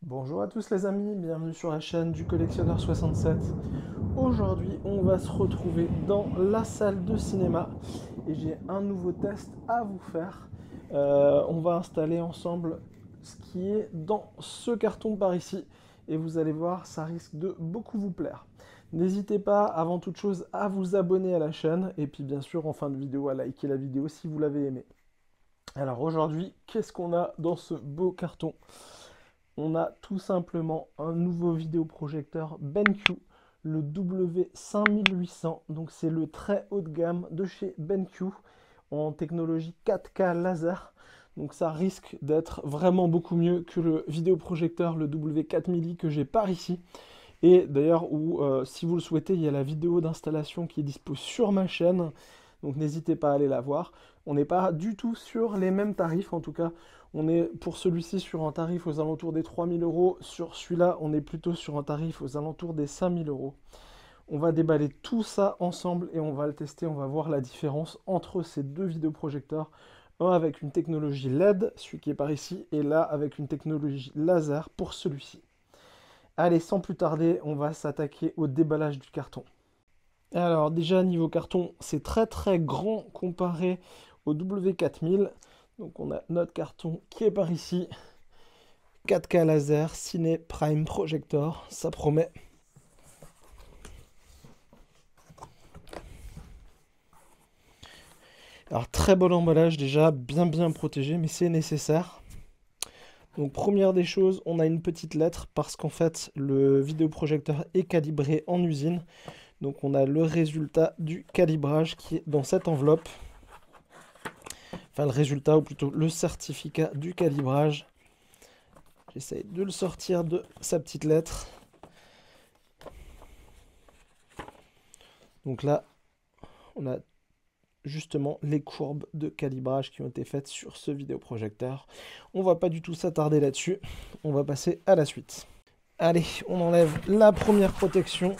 Bonjour à tous les amis, bienvenue sur la chaîne du collectionneur 67. Aujourd'hui, on va se retrouver dans la salle de cinéma et j'ai un nouveau test à vous faire. On va installer ensemble ce qui est dans ce carton par ici et vous allez voir, ça risque de beaucoup vous plaire. N'hésitez pas avant toute chose à vous abonner à la chaîne et puis bien sûr en fin de vidéo à liker la vidéo si vous l'avez aimé. Alors aujourd'hui, qu'est-ce qu'on a dans ce beau carton? On a tout simplement un nouveau vidéoprojecteur BenQ, le W5800. Donc c'est le très haut de gamme de chez BenQ en technologie 4K laser. Donc ça risque d'être vraiment beaucoup mieux que le vidéoprojecteur, le W4000i que j'ai par ici. Et d'ailleurs, si vous le souhaitez, il y a la vidéo d'installation qui est dispo sur ma chaîne. Donc n'hésitez pas à aller la voir. On n'est pas du tout sur les mêmes tarifs, en tout cas. On est pour celui-ci sur un tarif aux alentours des 3000 euros. Sur celui-là, on est plutôt sur un tarif aux alentours des 5000 euros. On va déballer tout ça ensemble et on va le tester. On va voir la différence entre ces deux vidéoprojecteurs. Un avec une technologie LED, celui qui est par ici, et là avec une technologie laser pour celui-ci. Allez, sans plus tarder, on va s'attaquer au déballage du carton. Alors déjà, niveau carton, c'est très très grand comparé au W4000. Donc on a notre carton qui est par ici. 4K laser, Ciné Prime Projector, ça promet. Alors très bon emballage déjà, bien protégé, mais c'est nécessaire. Donc première des choses, on a une petite lettre parce qu'en fait le vidéoprojecteur est calibré en usine. Donc on a le résultat du calibrage qui est dans cette enveloppe. Enfin le résultat ou plutôt le certificat du calibrage. J'essaye de le sortir de sa petite lettre. Donc là, on a justement les courbes de calibrage qui ont été faites sur ce vidéoprojecteur. On va pas du tout s'attarder là-dessus. On va passer à la suite. Allez, on enlève la première protection.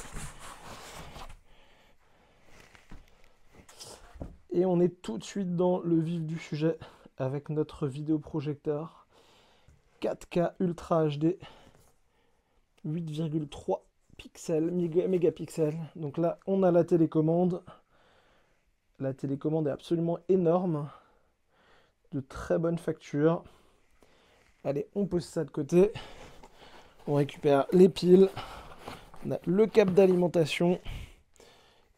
Et on est tout de suite dans le vif du sujet avec notre vidéoprojecteur 4K Ultra HD 8,3 pixels, mégapixels. Donc là, on a la télécommande. La télécommande est absolument énorme, de très bonne facture. Allez, on pose ça de côté. On récupère les piles. On a le câble d'alimentation.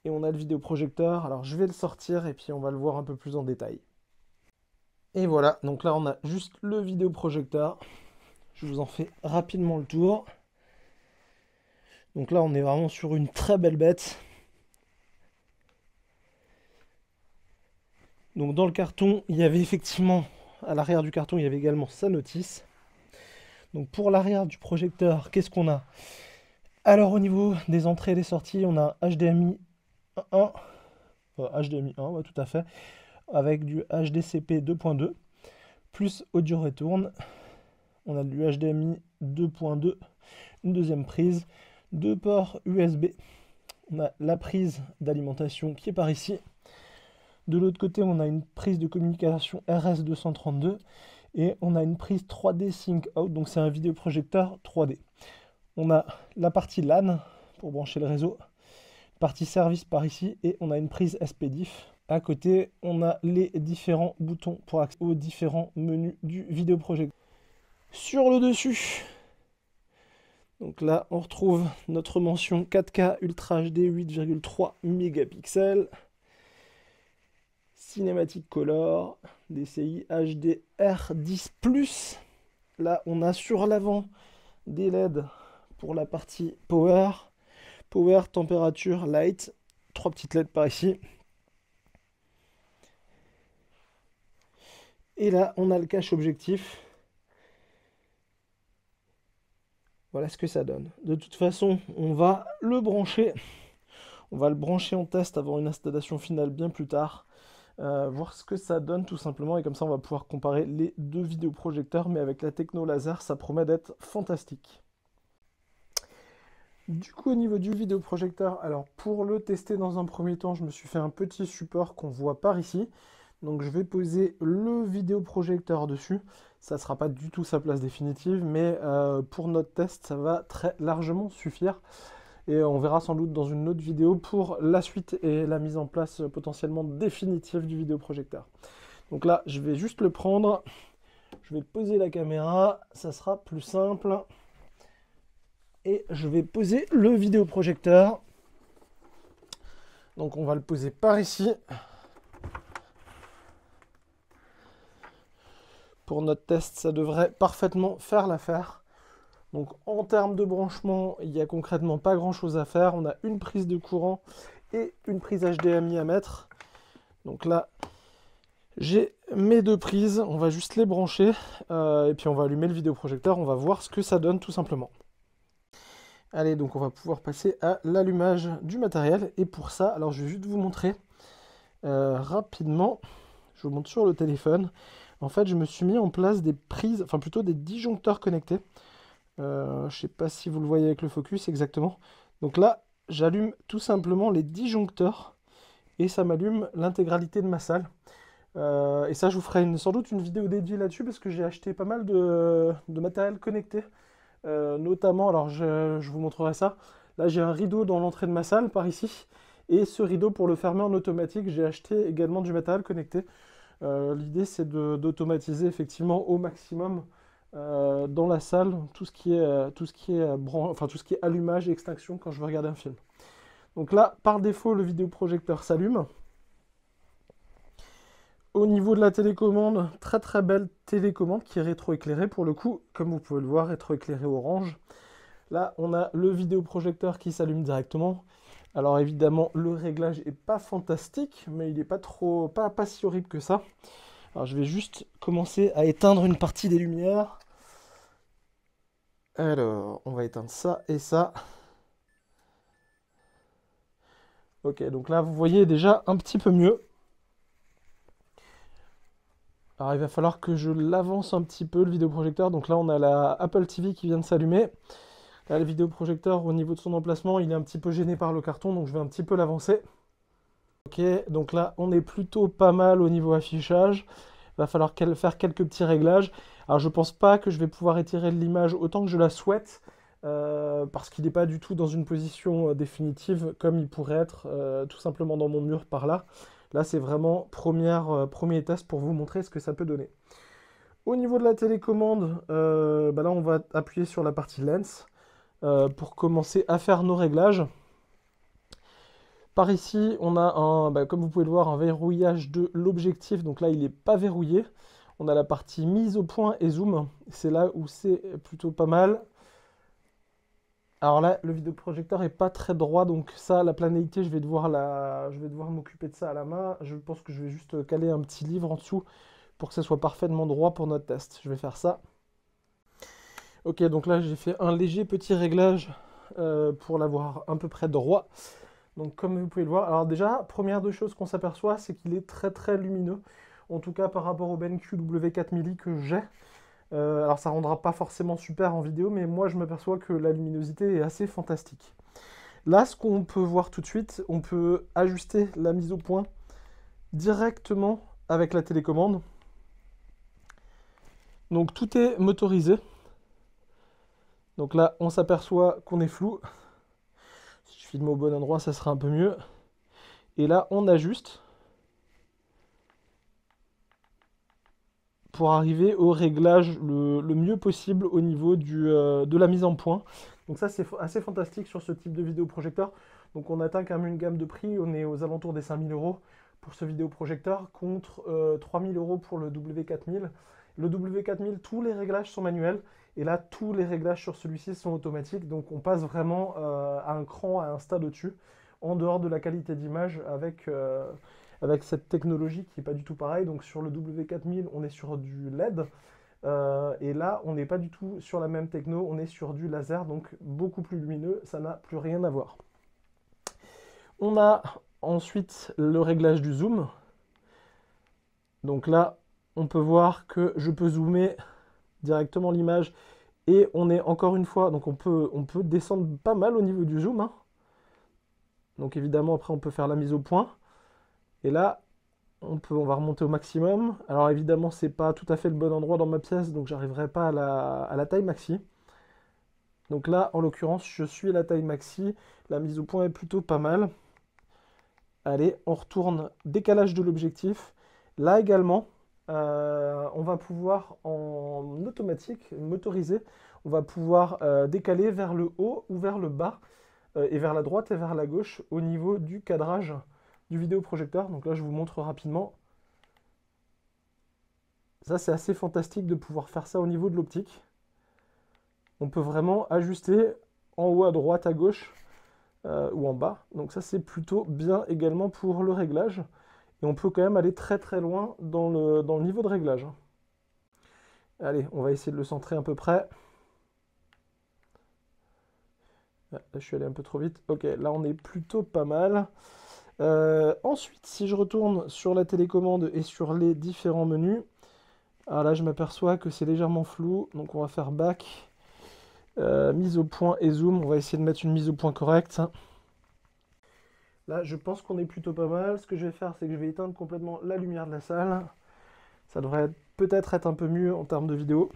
Et on a le vidéoprojecteur. Alors je vais le sortir et puis on va le voir un peu plus en détail. Et voilà, donc là on a juste le vidéoprojecteur. Je vous en fais rapidement le tour. Donc là on est vraiment sur une très belle bête. Donc dans le carton, il y avait effectivement, à l'arrière du carton, il y avait également sa notice. Donc pour l'arrière du projecteur, qu'est-ce qu'on a? Alors au niveau des entrées et des sorties, on a HDMI 1, HDMI 1, ouais, tout à fait, avec du HDCP 2.2, plus audio retourne. On a du HDMI 2.2, une deuxième prise, deux ports USB. On a la prise d'alimentation qui est par ici. De l'autre côté, on a une prise de communication RS232 et on a une prise 3D Sync Out, donc c'est un vidéoprojecteur 3D. On a la partie LAN pour brancher le réseau, partie service par ici et on a une prise SPDIF. À côté, on a les différents boutons pour accéder aux différents menus du vidéoprojecteur. Sur le dessus, donc là, on retrouve notre mention 4K Ultra HD 8,3 mégapixels. Cinématique Color, DCI HDR10+. Là, on a sur l'avant des LED pour la partie Power. Power, température, light. Trois petites LED par ici. Et là, on a le cache objectif. Voilà ce que ça donne. De toute façon, on va le brancher. On va le brancher en test avant une installation finale bien plus tard. Voir ce que ça donne tout simplement. Et comme ça, on va pouvoir comparer les deux vidéoprojecteurs. Mais avec la techno laser, ça promet d'être fantastique. Du coup, au niveau du vidéoprojecteur, alors pour le tester dans un premier temps, je me suis fait un petit support qu'on voit par ici. Donc je vais poser le vidéoprojecteur dessus. Ça ne sera pas du tout sa place définitive, mais pour notre test, ça va très largement suffire. Et on verra sans doute dans une autre vidéo pour la suite et la mise en place potentiellement définitive du vidéoprojecteur. Donc là, je vais juste le prendre. Je vais poser la caméra, ça sera plus simple. Et je vais poser le vidéoprojecteur. Donc on va le poser par ici. Pour notre test, ça devrait parfaitement faire l'affaire. Donc en termes de branchement, il n'y a concrètement pas grand chose à faire. On a une prise de courant et une prise HDMI à mettre. Donc là, j'ai mes deux prises. On va juste les brancher. Et puis on va allumer le vidéoprojecteur. On va voir ce que ça donne tout simplement. Allez, donc on va pouvoir passer à l'allumage du matériel. Et pour ça, alors je vais juste vous montrer rapidement. Je vous montre sur le téléphone. En fait, je me suis mis en place des prises, enfin plutôt des disjoncteurs connectés. Je ne sais pas si vous le voyez avec le focus exactement. Donc là, j'allume tout simplement les disjoncteurs et ça m'allume l'intégralité de ma salle. Et ça, je vous ferai sans doute une vidéo dédiée là-dessus parce que j'ai acheté pas mal de matériel connecté. Notamment, alors je vous montrerai ça. Là, j'ai un rideau dans l'entrée de ma salle par ici. Et ce rideau, pour le fermer en automatique, j'ai acheté également du matériel connecté. L'idée, c'est d'automatiser effectivement au maximum dans la salle tout ce qui est allumage et extinction quand je veux regarder un film. Donc là, par défaut, le vidéoprojecteur s'allume. Au niveau de la télécommande, très très belle télécommande qui est rétroéclairée pour le coup, comme vous pouvez le voir, rétroéclairée orange. Là, on a le vidéoprojecteur qui s'allume directement. Alors évidemment, le réglage est pas fantastique, mais il n'est pas si horrible que ça. Alors je vais juste commencer à éteindre une partie des lumières. Alors, on va éteindre ça et ça. Ok, donc là, vous voyez déjà un petit peu mieux. Alors il va falloir que je l'avance un petit peu, le vidéoprojecteur. Donc là, on a la Apple TV qui vient de s'allumer. Là, le vidéoprojecteur, au niveau de son emplacement, il est un petit peu gêné par le carton, donc je vais un petit peu l'avancer. Ok, donc là, on est plutôt pas mal au niveau affichage. Il va falloir faire quelques petits réglages. Alors, je pense pas que je vais pouvoir étirer l'image autant que je la souhaite, parce qu'il n'est pas du tout dans une position définitive, comme il pourrait être tout simplement dans mon mur par là. Là, c'est vraiment premier test pour vous montrer ce que ça peut donner. Au niveau de la télécommande, là, on va appuyer sur la partie lens pour commencer à faire nos réglages. Par ici, on a, comme vous pouvez le voir, un verrouillage de l'objectif. Donc là, il n'est pas verrouillé. On a la partie mise au point et zoom. C'est là où c'est plutôt pas mal. Alors là, le vidéoprojecteur n'est pas très droit. Donc ça, la planéité, je vais devoir m'occuper de ça à la main. Je pense que je vais juste caler un petit livre en dessous pour que ça soit parfaitement droit pour notre test. Je vais faire ça. Ok, donc là, j'ai fait un léger petit réglage pour l'avoir à peu près droit. Donc comme vous pouvez le voir, alors déjà, première deux choses qu'on s'aperçoit, c'est qu'il est très très lumineux. En tout cas par rapport au BenQ W4 Mili que j'ai. Alors ça rendra pas forcément super en vidéo, mais moi je m'aperçois que la luminosité est assez fantastique. Là, ce qu'on peut voir tout de suite, on peut ajuster la mise au point directement avec la télécommande. Donc tout est motorisé. Donc là, on s'aperçoit qu'on est flou. Si je filme au bon endroit, ça sera un peu mieux. Et là, on ajuste pour arriver au réglage le mieux possible au niveau de la mise en point. Donc ça, c'est assez fantastique sur ce type de vidéoprojecteur. Donc on atteint quand même une gamme de prix. On est aux alentours des 5000 € pour ce vidéoprojecteur contre 3000 € pour le W4000. Le W4000, tous les réglages sont manuels. Et là, tous les réglages sur celui-ci sont automatiques. Donc on passe vraiment à un cran, à un stade au-dessus, en dehors de la qualité d'image avec cette technologie qui n'est pas du tout pareil. Donc sur le W4000, on est sur du LED. Et là, on n'est pas du tout sur la même techno. On est sur du laser, donc beaucoup plus lumineux. Ça n'a plus rien à voir. On a ensuite le réglage du zoom. Donc là, on peut voir que je peux zoomer directement l'image et on est encore une fois, donc on peut descendre pas mal au niveau du zoom, hein. Donc évidemment après on peut faire la mise au point et là On va remonter au maximum. Alors évidemment, c'est pas tout à fait le bon endroit dans ma pièce, donc j'arriverai pas à la taille maxi. Donc là, en l'occurrence, je suis à la taille maxi. La mise au point est plutôt pas mal. Allez, on retourne décalage de l'objectif. Là également, on va pouvoir en automatique, motorisé, on va pouvoir décaler vers le haut ou vers le bas, et vers la droite et vers la gauche au niveau du cadrage du vidéoprojecteur. Donc là, je vous montre rapidement. Ça, c'est assez fantastique de pouvoir faire ça au niveau de l'optique. On peut vraiment ajuster en haut à droite, à gauche ou en bas. Donc ça, c'est plutôt bien également pour le réglage. Et on peut quand même aller très très loin dans le niveau de réglage. Allez, on va essayer de le centrer à peu près. Ah, là, je suis allé un peu trop vite. Ok, là on est plutôt pas mal. Ensuite, si je retourne sur la télécommande et sur les différents menus, alors là je m'aperçois que c'est légèrement flou, donc on va faire back, mise au point et zoom. On va essayer de mettre une mise au point correcte. Là, je pense qu'on est plutôt pas mal. Ce que je vais faire, c'est que je vais éteindre complètement la lumière de la salle. Ça devrait peut-être être un peu mieux en termes de vidéo.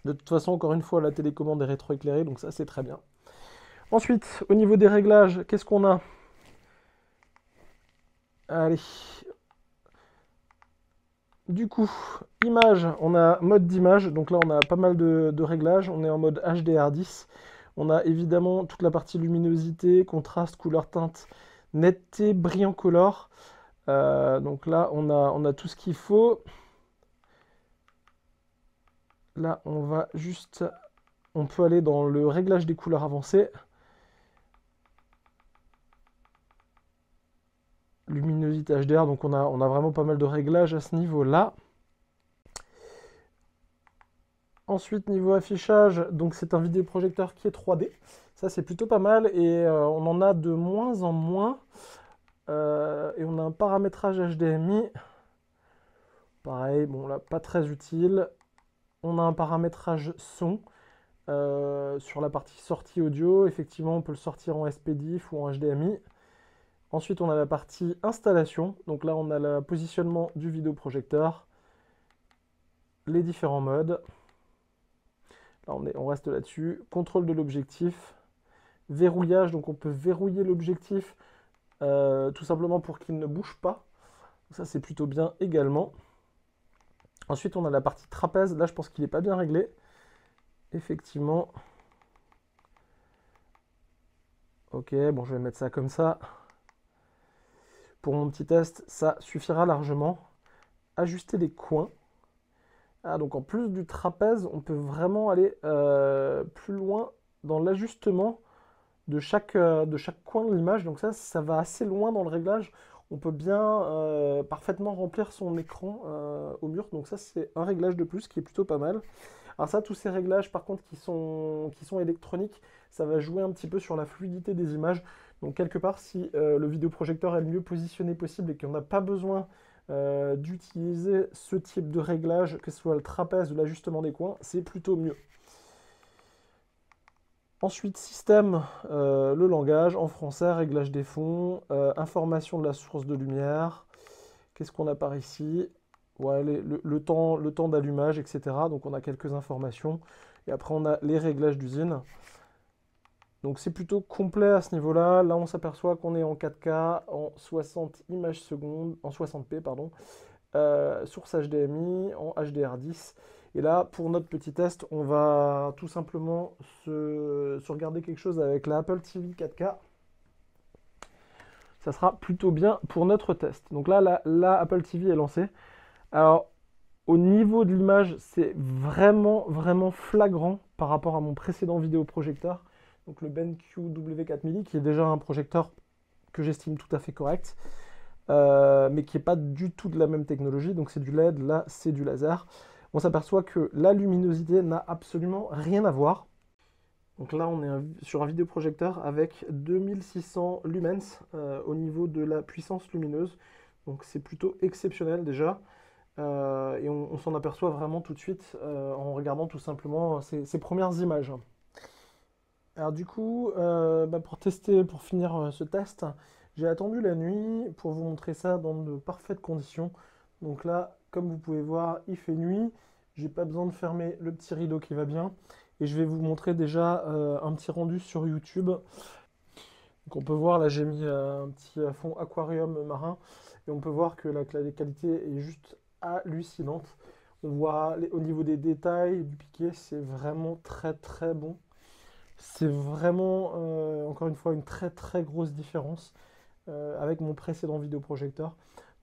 De toute façon, encore une fois, la télécommande est rétroéclairée, donc ça, c'est très bien. Ensuite, au niveau des réglages, qu'est-ce qu'on a? Allez. Du coup, image, on a mode d'image. Donc là, on a pas mal de réglages. On est en mode HDR10. On a évidemment toute la partie luminosité, contraste, couleur, teinte, netteté, brillant color. Donc là, on a tout ce qu'il faut. Là, on va juste... On peut aller dans le réglage des couleurs avancées. Luminosité HDR, donc on a vraiment pas mal de réglages à ce niveau-là. Ensuite, niveau affichage, donc c'est un vidéoprojecteur qui est 3D. Ça, c'est plutôt pas mal et on en a de moins en moins. Et on a un paramétrage HDMI. Pareil, bon là, pas très utile. On a un paramétrage son sur la partie sortie audio. Effectivement, on peut le sortir en SPDIF ou en HDMI. Ensuite, on a la partie installation. Donc là, on a le positionnement du vidéoprojecteur, les différents modes. Là, on reste là-dessus. Contrôle de l'objectif. Verrouillage, donc on peut verrouiller l'objectif tout simplement pour qu'il ne bouge pas. Ça, c'est plutôt bien également. Ensuite, on a la partie trapèze. Là, je pense qu'il n'est pas bien réglé. Effectivement. Ok, bon, je vais mettre ça comme ça. Pour mon petit test, ça suffira largement. Ajuster les coins. Ah, donc en plus du trapèze, on peut vraiment aller plus loin dans l'ajustement de chaque coin de l'image. Donc ça va assez loin dans le réglage. On peut bien parfaitement remplir son écran au mur. Donc ça, c'est un réglage de plus qui est plutôt pas mal. Alors ça, tous ces réglages, par contre, qui sont électroniques, ça va jouer un petit peu sur la fluidité des images. Donc quelque part, si le vidéoprojecteur est le mieux positionné possible et qu'on n'a pas besoin d'utiliser ce type de réglage, que ce soit le trapèze ou l'ajustement des coins, c'est plutôt mieux. Ensuite, système, le langage en français, réglage des fonds, information de la source de lumière. Qu'est-ce qu'on a par ici? Ouais, le temps d'allumage, etc. Donc on a quelques informations. Et après, on a les réglages d'usine. Donc c'est plutôt complet à ce niveau-là. Là, on s'aperçoit qu'on est en 4K, en 60 images secondes, en 60p, pardon, source HDMI, en HDR10. Et là, pour notre petit test, on va tout simplement se regarder quelque chose avec la Apple TV 4K. Ça sera plutôt bien pour notre test. Donc là, la Apple TV est lancée. Alors, au niveau de l'image, c'est vraiment, vraiment flagrant par rapport à mon précédent vidéoprojecteur. Donc le BenQ W4000, qui est déjà un projecteur que j'estime tout à fait correct, mais qui n'est pas du tout de la même technologie. Donc c'est du LED, là c'est du laser. On s'aperçoit que la luminosité n'a absolument rien à voir. Donc là on est sur un vidéoprojecteur avec 2600 lumens au niveau de la puissance lumineuse. Donc c'est plutôt exceptionnel déjà. Et on s'en aperçoit vraiment tout de suite en regardant tout simplement ces premières images. Alors du coup, pour finir ce test, J'ai attendu la nuit pour vous montrer ça dans de parfaites conditions. Donc là, comme vous pouvez voir, il fait nuit. J'ai pas besoin de fermer le petit rideau qui va bien. Et je vais vous montrer déjà un petit rendu sur YouTube. Donc on peut voir, là j'ai mis un petit fond aquarium marin. Et on peut voir que la qualité est juste hallucinante. On voit au niveau des détails du piqué, c'est vraiment très très bon. C'est vraiment, encore une fois, une très très grosse différence avec mon précédent vidéoprojecteur.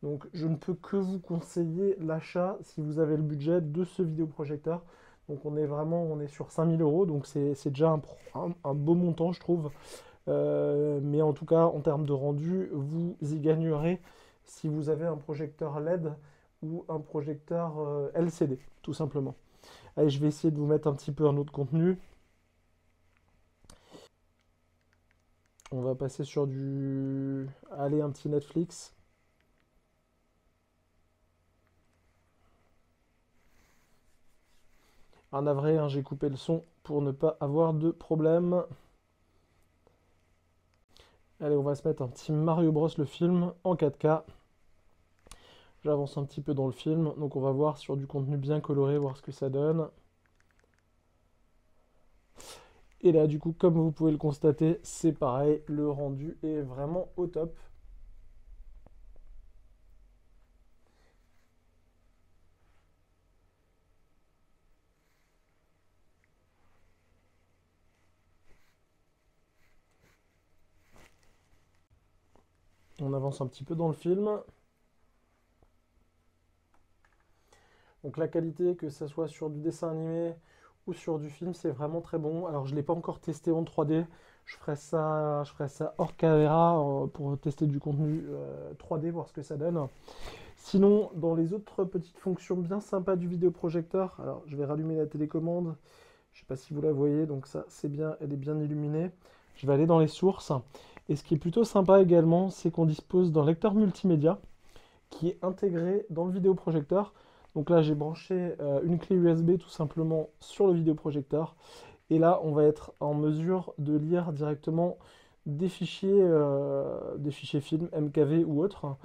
Donc je ne peux que vous conseiller l'achat si vous avez le budget de ce vidéoprojecteur. Donc on est sur 5000 euros, donc c'est déjà un beau montant je trouve. Mais en tout cas en termes de rendu, vous y gagnerez si vous avez un projecteur LED ou un projecteur LCD, tout simplement. Allez, je vais essayer de vous mettre un petit peu un autre contenu. On va passer sur du... Allez, un petit Netflix. Un navré, hein, j'ai coupé le son pour ne pas avoir de problème. Allez, on va se mettre un petit Mario Bros le film en 4K. J'avance un petit peu dans le film, donc on va voir sur du contenu bien coloré, voir ce que ça donne. Et là, du coup, comme vous pouvez le constater, c'est pareil, le rendu est vraiment au top. On avance un petit peu dans le film. Donc la qualité, que ce soit sur du dessin animé ou sur du film, c'est vraiment très bon. Alors je ne l'ai pas encore testé en 3D. Je ferai ça hors caméra pour tester du contenu 3D, voir ce que ça donne. Sinon, dans les autres petites fonctions bien sympas du vidéoprojecteur, alors je vais rallumer la télécommande. Je ne sais pas si vous la voyez, donc ça c'est bien, elle est bien illuminée. Je vais aller dans les sources. Et ce qui est plutôt sympa également, c'est qu'on dispose d'un lecteur multimédia qui est intégré dans le vidéoprojecteur. Donc là, j'ai branché une clé USB tout simplement sur le vidéoprojecteur. Et là, on va être en mesure de lire directement des fichiers films, MKV ou autres.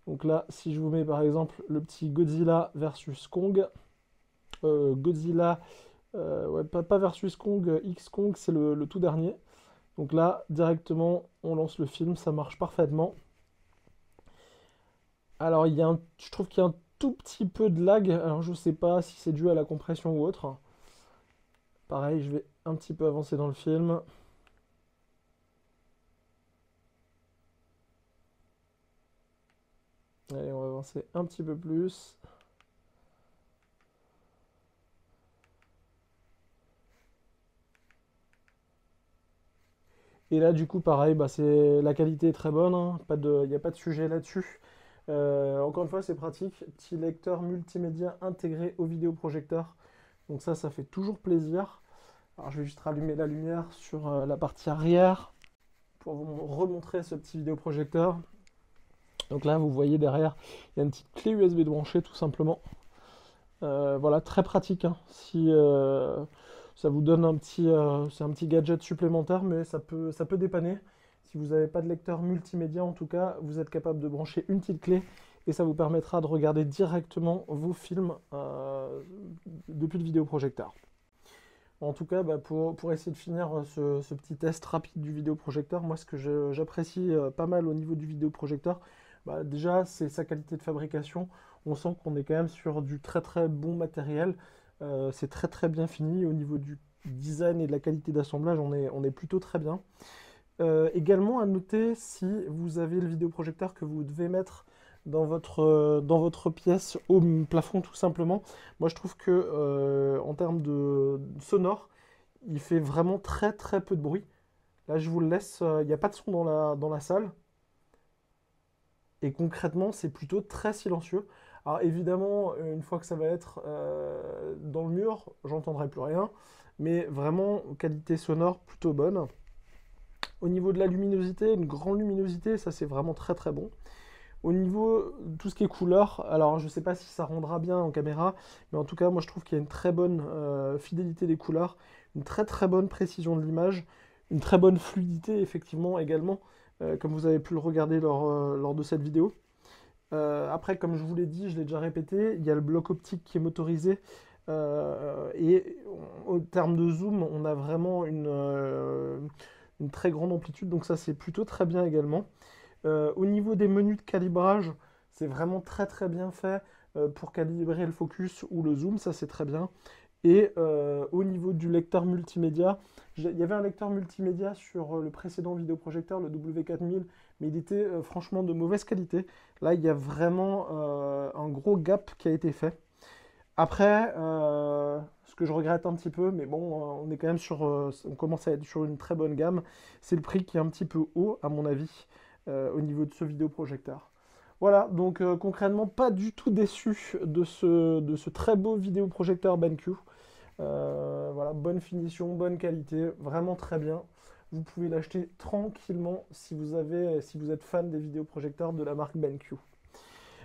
Donc là, si je vous mets par exemple le petit Godzilla versus Kong, Godzilla, ouais, pas versus Kong, X Kong, c'est le tout dernier. Donc là, directement, on lance le film, ça marche parfaitement. Alors, je trouve qu'il y a un tout petit peu de lag. Alors, je sais pas si c'est dû à la compression ou autre. Pareil, je vais un petit peu avancer dans le film. Allez, on va avancer un petit peu plus. Et là, du coup, pareil, bah, la qualité est très bonne, hein. Il n'y a pas de sujet là-dessus. Encore une fois, c'est pratique. Petit lecteur multimédia intégré au vidéoprojecteur. Donc ça fait toujours plaisir. Alors, je vais juste rallumer la lumière sur la partie arrière pour vous remontrer ce petit vidéoprojecteur. Donc là, vous voyez derrière, il y a une petite clé USB de brancher tout simplement. Voilà, très pratique, hein. Si ça vous donne c'est un petit gadget supplémentaire, mais ça peut dépanner. Si vous n'avez pas de lecteur multimédia, en tout cas, vous êtes capable de brancher une petite clé et ça vous permettra de regarder directement vos films depuis le vidéoprojecteur. En tout cas, bah, pour essayer de finir ce petit test rapide du vidéoprojecteur, moi ce que j'apprécie pas mal au niveau du vidéoprojecteur, bah, déjà c'est sa qualité de fabrication. On sent qu'on est quand même sur du très très bon matériel. C'est très très bien fini. Au niveau du design et de la qualité d'assemblage, on est plutôt très bien. Également à noter, si vous avez le vidéoprojecteur que vous devez mettre dans votre pièce au plafond tout simplement, moi je trouve que en termes de sonore, il fait vraiment très très peu de bruit. Là je vous le laisse, il n'y a pas de son dans la salle. Et concrètement, c'est plutôt très silencieux. Alors évidemment, une fois que ça va être dans le mur, j'entendrai plus rien. Mais vraiment, qualité sonore plutôt bonne. Au niveau de la luminosité, une grande luminosité, ça c'est vraiment très très bon. Au niveau de tout ce qui est couleur, alors je ne sais pas si ça rendra bien en caméra, mais en tout cas, moi je trouve qu'il y a une très bonne fidélité des couleurs, une très très bonne précision de l'image, une très bonne fluidité effectivement également. comme vous avez pu le regarder lors de cette vidéo. Après, comme je vous l'ai dit, je l'ai déjà répété, il y a le bloc optique qui est motorisé. Et au terme de zoom, on a vraiment une très grande amplitude, donc ça c'est plutôt très bien également. Au niveau des menus de calibrage, c'est vraiment très très bien fait pour calibrer le focus ou le zoom, ça c'est très bien. Et au niveau du lecteur multimédia, il y avait un lecteur multimédia sur le précédent vidéoprojecteur, le W4000, mais il était franchement de mauvaise qualité. Là, il y a vraiment un gros gap qui a été fait. Après, ce que je regrette un petit peu, mais bon, on est quand même on commence à être sur une très bonne gamme, c'est le prix qui est un petit peu haut, à mon avis, au niveau de ce vidéoprojecteur. Voilà, donc concrètement, pas du tout déçu de ce très beau vidéoprojecteur BenQ. Voilà, bonne finition, bonne qualité, vraiment très bien. Vous pouvez l'acheter tranquillement si vous êtes fan des vidéoprojecteurs de la marque BenQ.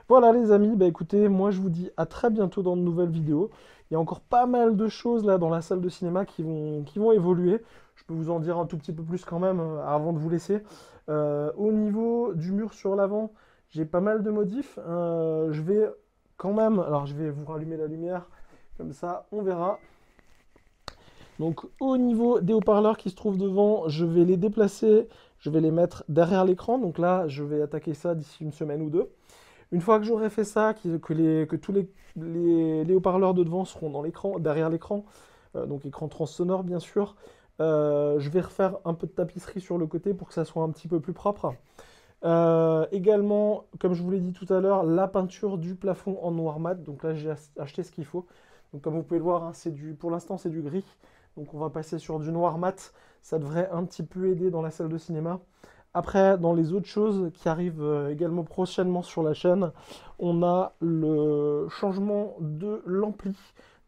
Voilà les amis, bah écoutez, moi je vous dis à très bientôt dans de nouvelles vidéos. Il y a encore pas mal de choses là dans la salle de cinéma qui vont évoluer. Je peux vous en dire un tout petit peu plus quand même avant de vous laisser. Au niveau du mur sur l'avant, j'ai pas mal de modifs. Je vais quand même, alors je vais vous rallumer la lumière, comme ça on verra. Donc au niveau des haut-parleurs qui se trouvent devant, je vais les déplacer, je vais les mettre derrière l'écran. Donc là, je vais attaquer ça d'ici une semaine ou deux. Une fois que j'aurai fait ça, que tous les haut-parleurs de devant seront dans l'écran, derrière l'écran, donc écran transsonore bien sûr, je vais refaire un peu de tapisserie sur le côté pour que ça soit un petit peu plus propre. Également, comme je vous l'ai dit tout à l'heure, la peinture du plafond en noir mat. Donc là, j'ai acheté ce qu'il faut. Donc comme vous pouvez le voir, hein, pour l'instant c'est du gris. Donc on va passer sur du noir mat. Ça devrait un petit peu aider dans la salle de cinéma. Après, dans les autres choses qui arrivent également prochainement sur la chaîne, on a le changement de l'ampli.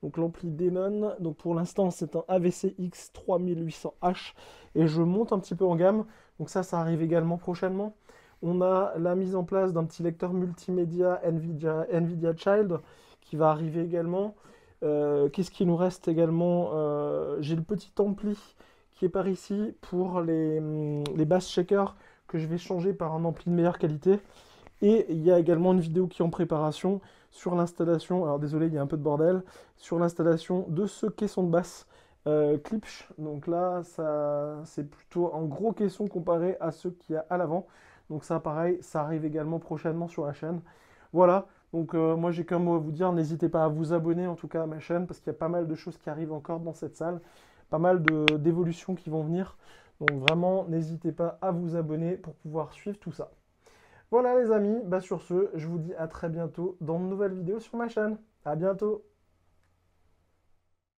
Donc l'ampli Denon. Donc pour l'instant, c'est un AVCX 3800H. Et je monte un petit peu en gamme. Donc ça arrive également prochainement. On a la mise en place d'un petit lecteur multimédia NVIDIA Child qui va arriver également. Qu'est-ce qui nous reste également? J'ai le petit ampli qui est par ici pour les bass shakers que je vais changer par un ampli de meilleure qualité. Et il y a également une vidéo qui est en préparation sur l'installation, alors désolé il y a un peu de bordel, sur l'installation de ce caisson de basse Klipsch. Donc là c'est plutôt un gros caisson comparé à ceux qu'il y a à l'avant. Donc ça pareil, ça arrive également prochainement sur la chaîne. Voilà, donc moi j'ai qu'un mot à vous dire, n'hésitez pas à vous abonner en tout cas à ma chaîne parce qu'il y a pas mal de choses qui arrivent encore dans cette salle, pas mal d'évolutions qui vont venir. Donc vraiment, n'hésitez pas à vous abonner pour pouvoir suivre tout ça. Voilà les amis, bah sur ce, je vous dis à très bientôt dans de nouvelles vidéos sur ma chaîne. À bientôt!